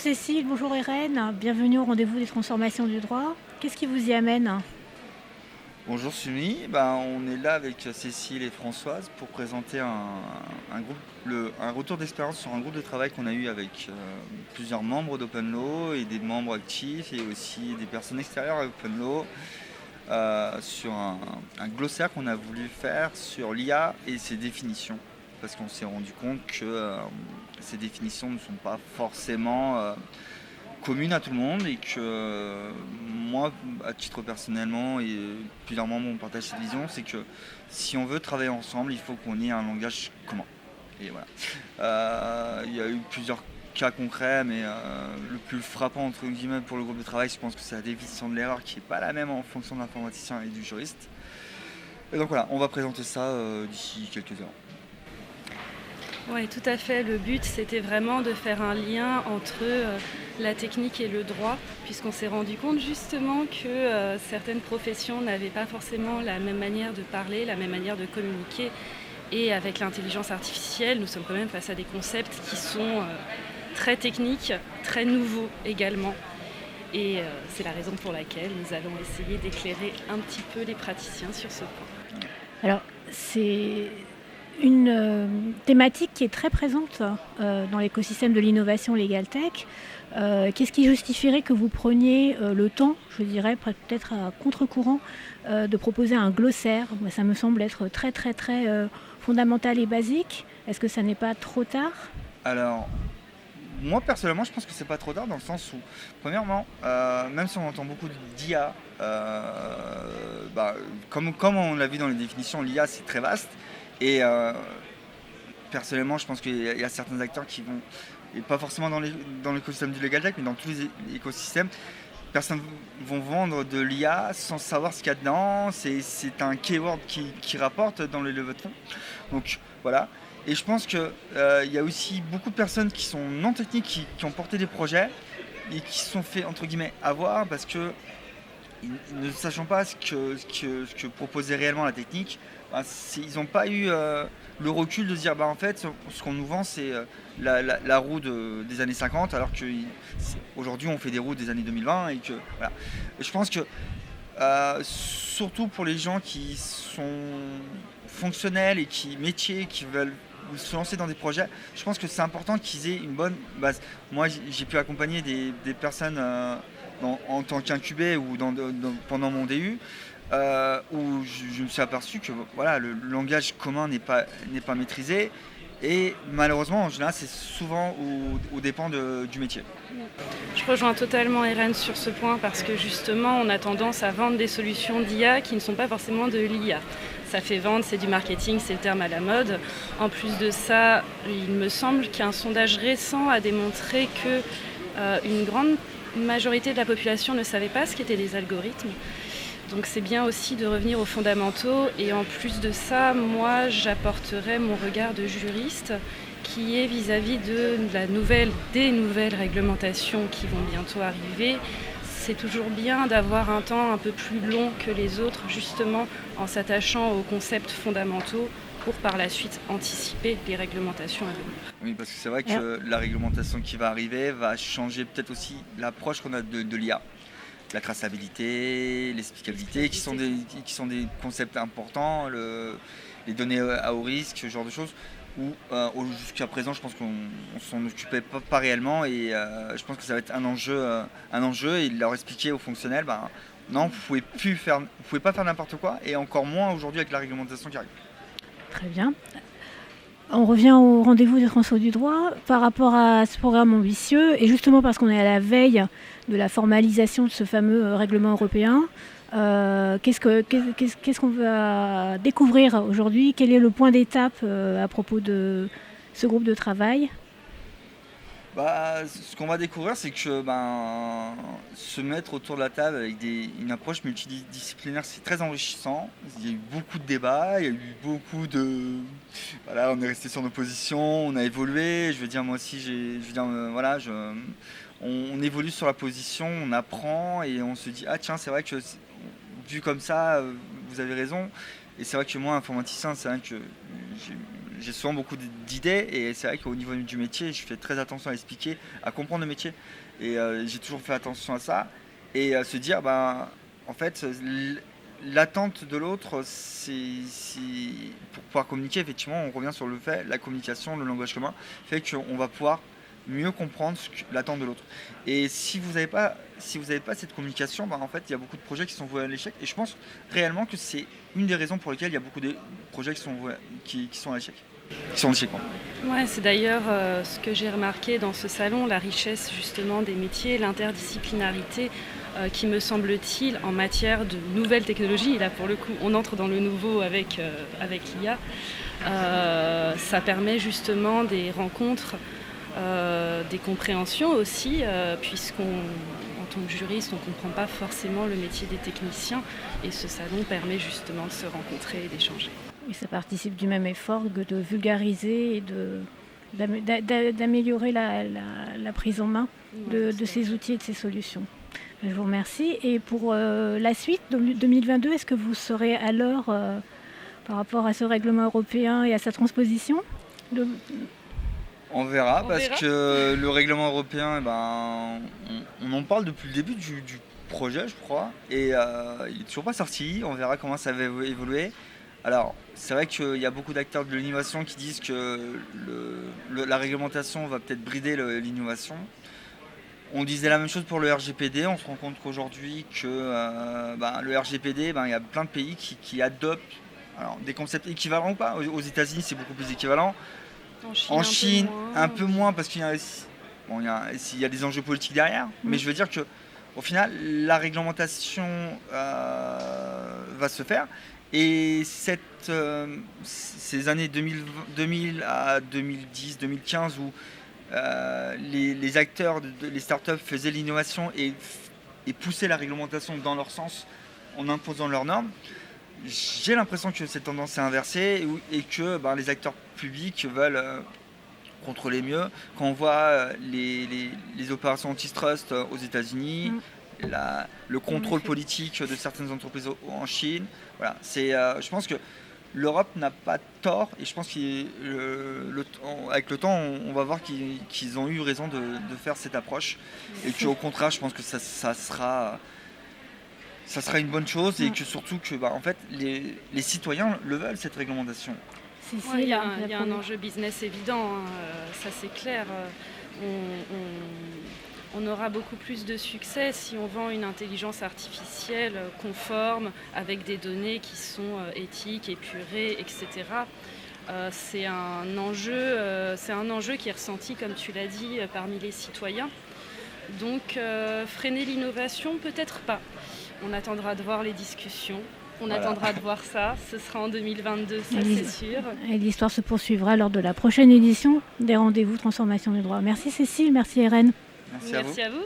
Cécile, bonjour Irène, bienvenue au rendez-vous des transformations du droit. Qu'est-ce qui vous y amène? Bonjour Sumi, on est là avec Cécile et Françoise pour présenter un retour d'expérience sur un groupe de travail qu'on a eu avec plusieurs membres d'OpenLaw et des membres actifs et aussi des personnes extérieures à OpenLaw sur un glossaire qu'on a voulu faire sur l'IA et ses définitions. Parce qu'on s'est rendu compte que ces définitions ne sont pas forcément commune à tout le monde et que moi, à titre personnellement, et plusieurs membres on partage cette vision, c'est que si on veut travailler ensemble, il faut qu'on ait un langage commun. Et voilà. Il y a eu plusieurs cas concrets, mais le plus frappant entre guillemets pour le groupe de travail, je pense que c'est la définition de l'erreur qui n'est pas la même en fonction de l'informaticien et du juriste. Et donc voilà, on va présenter ça d'ici quelques heures. Oui, tout à fait. Le but, c'était vraiment de faire un lien entre la technique et le droit, puisqu'on s'est rendu compte justement que certaines professions n'avaient pas forcément la même manière de parler, la même manière de communiquer. Et avec l'intelligence artificielle, nous sommes quand même face à des concepts qui sont très techniques, très nouveaux également. Et c'est la raison pour laquelle nous allons essayer d'éclairer un petit peu les praticiens sur ce point. Alors, c'est une thématique qui est très présente dans l'écosystème de l'innovation Legal Tech. Qu'est-ce qui justifierait que vous preniez le temps, je dirais peut-être à contre-courant, de proposer un glossaire? Moi, ça me semble être très fondamental et basique. Est-ce que ça n'est pas trop tard? Alors, moi personnellement, je pense que c'est pas trop tard dans le sens où, premièrement, même si on entend beaucoup d'IA, comme on l'a vu dans les définitions, l'IA c'est très vaste. Et personnellement, je pense qu'il y a certains acteurs qui vont, et pas forcément dans l'écosystème du legal tech, mais dans tous les écosystèmes, personnes vont vendre de l'IA sans savoir ce qu'il y a dedans. C'est un keyword qui rapporte dans le levée de fonds. Donc voilà. Et je pense qu'il y a aussi beaucoup de personnes qui sont non techniques, qui ont porté des projets et qui se sont fait entre guillemets avoir parce que ne sachant pas ce que proposait réellement la technique, ils n'ont pas eu le recul de se dire en fait ce qu'on nous vend c'est la roue des années 50 alors qu'aujourd'hui on fait des roues des années 2020 et que voilà. Et je pense que surtout pour les gens qui sont fonctionnels et qui veulent se lancer dans des projets, je pense que c'est important qu'ils aient une bonne base. Moi j'ai pu accompagner des personnes en tant qu'incubé ou pendant mon DU, où je me suis aperçu que voilà, le langage commun n'est pas maîtrisé et malheureusement en général c'est souvent au dépend du métier. Je rejoins totalement Irène sur ce point parce que justement on a tendance à vendre des solutions d'IA qui ne sont pas forcément de l'IA. Ça fait vendre, c'est du marketing, c'est le terme à la mode. En plus de ça, il me semble qu'un sondage récent a démontré que une grande majorité de la population ne savait pas ce qu'étaient les algorithmes. Donc c'est bien aussi de revenir aux fondamentaux et en plus de ça, moi j'apporterai mon regard de juriste qui est vis-à-vis des nouvelles réglementations qui vont bientôt arriver. C'est toujours bien d'avoir un temps un peu plus long que les autres, justement en s'attachant aux concepts fondamentaux pour par la suite anticiper les réglementations à venir. Oui, parce que c'est vrai que la réglementation qui va arriver va changer peut-être aussi l'approche qu'on a de l'IA. La traçabilité, l'explicabilité, qui sont des concepts importants, les données à haut risque, ce genre de choses, où jusqu'à présent, je pense qu'on s'en occupait pas réellement, et je pense que ça va être un enjeu, et de leur expliquer aux fonctionnels, non, vous pouvez pas faire n'importe quoi, et encore moins aujourd'hui avec la réglementation qui arrive. Très bien. On revient au rendez-vous des François du droit par rapport à ce programme ambitieux et justement parce qu'on est à la veille de la formalisation de ce fameux règlement européen. Qu'est-ce qu'on va découvrir aujourd'hui? Quel est le point d'étape à propos de ce groupe de travail? Ce qu'on va découvrir, c'est que se mettre autour de la table avec une approche multidisciplinaire, c'est très enrichissant. Il y a eu beaucoup de débats, il y a eu beaucoup de... Voilà, on est resté sur nos positions, on a évolué. Je veux dire, moi aussi, on évolue sur la position, on apprend et on se dit, ah tiens, c'est vrai que vu comme ça, vous avez raison. Et c'est vrai que moi, informaticien, c'est vrai que j'ai souvent beaucoup d'idées et c'est vrai qu'au niveau du métier, je fais très attention à expliquer, à comprendre le métier. Et j'ai toujours fait attention à ça et à se dire, en fait, l'attente de l'autre, pour pouvoir communiquer, effectivement, on revient sur le fait, la communication, le langage commun, fait qu'on va pouvoir mieux comprendre l'attente de l'autre. Et si vous n'avez pas cette communication, en fait, il y a beaucoup de projets qui sont voués à l'échec. Et je pense réellement que c'est une des raisons pour lesquelles il y a beaucoup de projets qui sont à l'échec. Qui sont en échec. Ouais, c'est d'ailleurs ce que j'ai remarqué dans ce salon, la richesse justement des métiers, l'interdisciplinarité qui me semble-t-il en matière de nouvelles technologies. Là pour le coup, on entre dans le nouveau avec l'IA. Ça permet justement des rencontres, des compréhensions aussi, puisqu'on en tant que juriste, on ne comprend pas forcément le métier des techniciens et ce salon permet justement de se rencontrer et d'échanger. Et ça participe du même effort de vulgariser et d'améliorer la prise en main de ces outils et de ces solutions. Je vous remercie. Et pour la suite, 2022, est-ce que vous serez à l'heure par rapport à ce règlement européen et à sa transposition On verra, que le règlement européen, on en parle depuis le début du projet, je crois, et il n'est toujours pas sorti. On verra comment ça va évoluer. Alors, c'est vrai qu'il y a beaucoup d'acteurs de l'innovation qui disent que la réglementation va peut-être brider l'innovation. On disait la même chose pour le RGPD. On se rend compte qu'aujourd'hui, le RGPD, il y a plein de pays qui adoptent des concepts équivalents ou pas. Aux États-Unis, c'est beaucoup plus équivalent. En Chine, un peu moins parce qu'il y a des enjeux politiques derrière. Mais je veux dire qu'au final, la réglementation va se faire. Et ces années 2000 à 2010, 2015 où les acteurs, les startups faisaient l'innovation et poussaient la réglementation dans leur sens en imposant leurs normes, j'ai l'impression que cette tendance est inversée et que les acteurs publics veulent contrôler mieux. Quand on voit les opérations antitrust aux États-Unis, le contrôle politique de certaines entreprises en Chine, voilà, je pense que l'Europe n'a pas tort et je pense qu'avec le temps, on va voir qu'ils ont eu raison de faire cette approche et qu'au contraire, je pense que ça sera une bonne chose et que surtout que en fait, les citoyens le veulent, cette réglementation. Il y a un enjeu business évident, ça c'est clair. On aura beaucoup plus de succès si on vend une intelligence artificielle conforme, avec des données qui sont éthiques, épurées, etc. C'est un enjeu qui est ressenti, comme tu l'as dit, parmi les citoyens. Donc freiner l'innovation, peut-être pas. On attendra de voir les discussions. On attendra de voir ça, ce sera en 2022, ça c'est sûr. Et l'histoire se poursuivra lors de la prochaine édition des rendez-vous Transformation du droit. Merci Cécile, merci Irène. Merci à vous.